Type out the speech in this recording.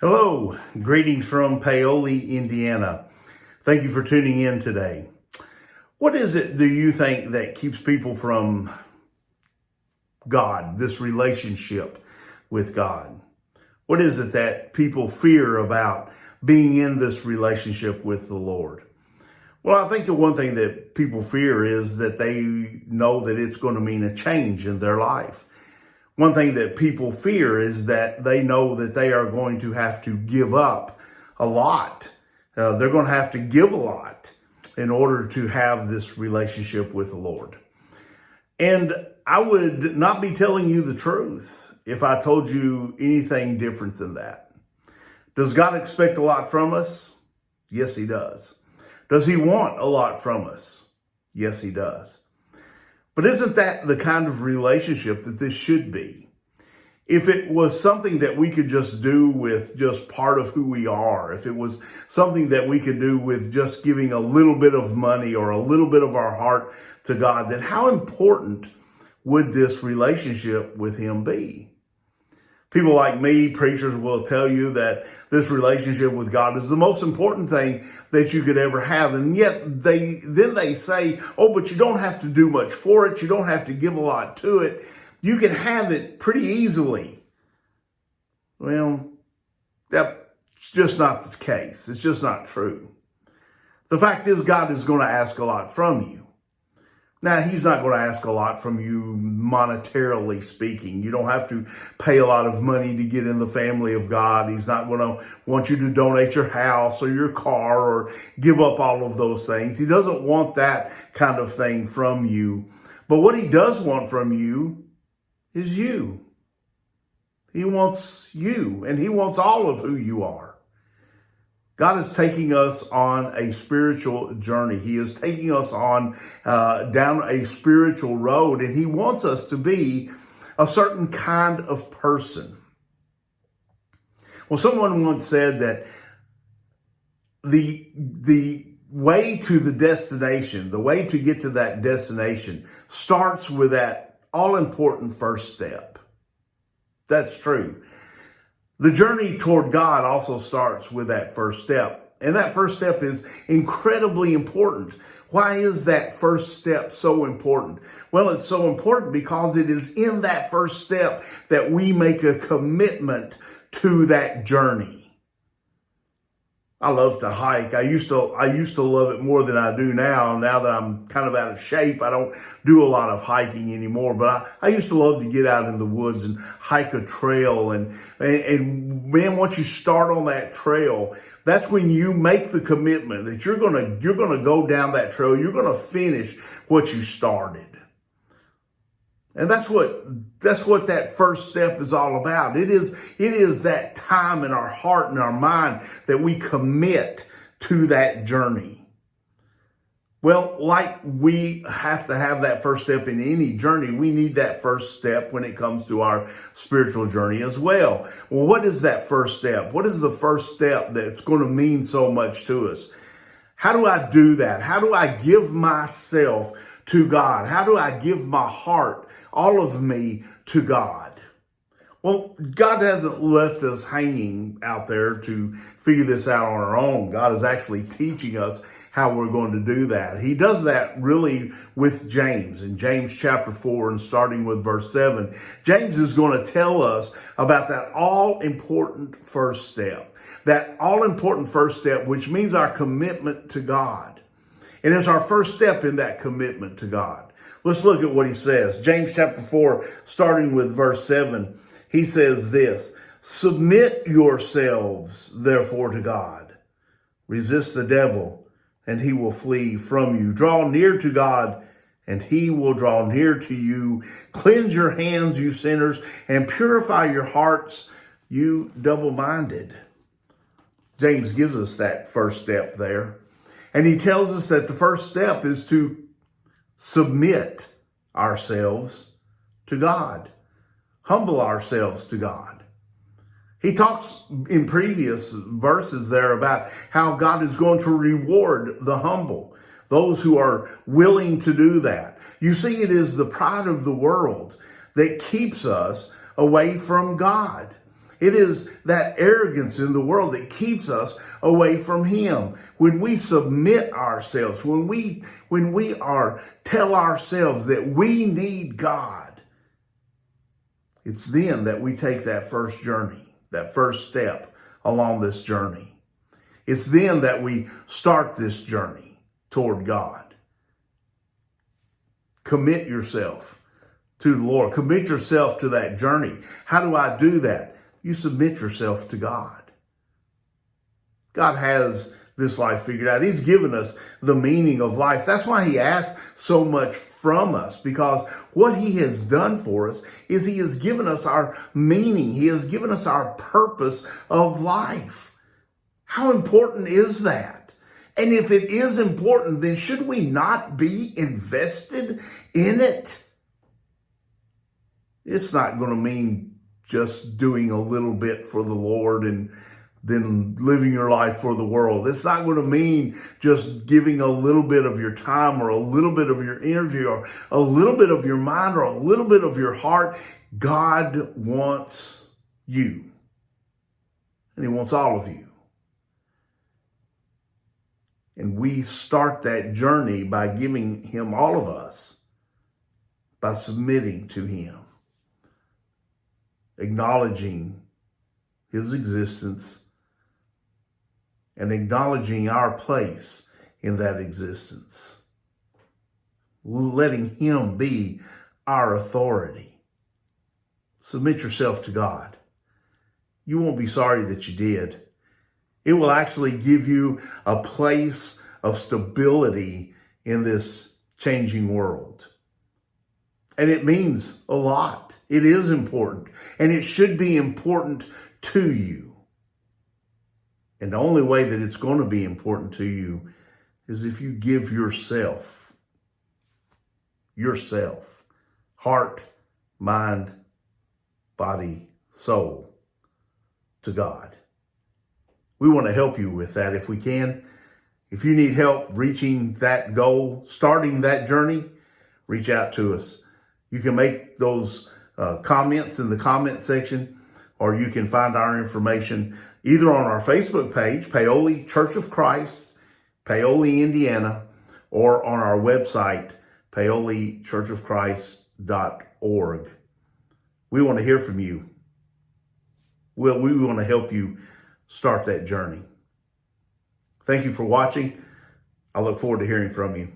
Hello, greetings from Paoli, Indiana. Thank you for tuning in today. What is it do you think that keeps people from God, this relationship with God? What is it that people fear about being in this relationship with the Lord? Well, I think the one thing that people fear is that they know that it's going to mean a change in their life. One thing that people fear is that they know that they are going to have to give up a lot. They're going to have to give a lot in order to have this relationship with the Lord. And I would not be telling you the truth if I told you anything different than that. Does God expect a lot from us? Yes, he does. Does he want a lot from us? Yes, he does. But isn't that the kind of relationship that this should be? If it was something that we could just do with just part of who we are, if it was something that we could do with just giving a little bit of money or a little bit of our heart to God, then how important would this relationship with him be? People like me, preachers, will tell you that this relationship with God is the most important thing that you could ever have. And yet they say, oh, but you don't have to do much for it. You don't have to give a lot to it. You can have it pretty easily. Well, that's just not the case. It's just not true. The fact is, God is going to ask a lot from you. Now, he's not going to ask a lot from you monetarily speaking. You don't have to pay a lot of money to get in the family of God. He's not going to want you to donate your house or your car or give up all of those things. He doesn't want that kind of thing from you. But what he does want from you is you. He wants you, and he wants all of who you are. God is taking us on a spiritual journey. He is taking us on down a spiritual road, and he wants us to be a certain kind of person. Well, someone once said that the way to the destination, the way to get to that destination starts with that all-important first step. That's true. The journey toward God also starts with that first step. And that first step is incredibly important. Why is that first step so important? Well, it's so important because it is in that first step that we make a commitment to that journey. I love to hike. I used to love it more than I do now. Now that I'm kind of out of shape, I don't do a lot of hiking anymore. But I used to love to get out in the woods and hike a trail. And man, once you start on that trail, that's when you make the commitment that you're gonna go down that trail. You're gonna finish what you started. And that's what that first step is all about. It is that time in our heart and our mind that we commit to that journey. Well, like we have to have that first step in any journey, we need that first step when it comes to our spiritual journey as well. Well, what is that first step? What is the first step that's going to mean so much to us? How do I do that? How do I give myself to God? How do I give my heart, all of me, to God? Well, God hasn't left us hanging out there to figure this out on our own. God is actually teaching us how we're going to do that. He does that really with James. In James chapter 4 and starting with verse 7, James is going to tell us about that all-important first step. That all-important first step, which means our commitment to God. And it's our first step in that commitment to God. Let's look at what he says. James chapter 4, starting with verse 7, he says this: submit yourselves, therefore, to God. Resist the devil, and he will flee from you. Draw near to God, and he will draw near to you. Cleanse your hands, you sinners, and purify your hearts, you double-minded. James gives us that first step there. And he tells us that the first step is to submit ourselves to God. Humble ourselves to God. He talks in previous verses there about how God is going to reward the humble, those who are willing to do that. You see, it is the pride of the world that keeps us away from God. It is that arrogance in the world that keeps us away from him. When we submit ourselves, when we tell ourselves that we need God, it's then that we take that first journey, that first step along this journey. It's then that we start this journey toward God. Commit yourself to the Lord. Commit yourself to that journey. How do I do that? You submit yourself to God. God has this life figured out. He's given us the meaning of life. That's why he asks so much from us, because what he has done for us is he has given us our meaning. He has given us our purpose of life. How important is that? And if it is important, then should we not be invested in it? It's not going to mean just doing a little bit for the Lord and then living your life for the world. It's not going to mean just giving a little bit of your time or a little bit of your energy or a little bit of your mind or a little bit of your heart. God wants you. And he wants all of you. And we start that journey by giving him all of us, by submitting to him, acknowledging his existence, and acknowledging our place in that existence. Letting him be our authority. Submit yourself to God. You won't be sorry that you did. It will actually give you a place of stability in this changing world. And it means a lot. It is important. And it should be important to you. And the only way that it's going to be important to you is if you give yourself, heart, mind, body, soul, to God. We want to help you with that if we can. If you need help reaching that goal, starting that journey, reach out to us. You can make those comments in the comment section, or you can find our information either on our Facebook page, Paoli Church of Christ, Paoli, Indiana, or on our website, paolichurchofchrist.org. We want to hear from you. We want to help you start that journey. Thank you for watching. I look forward to hearing from you.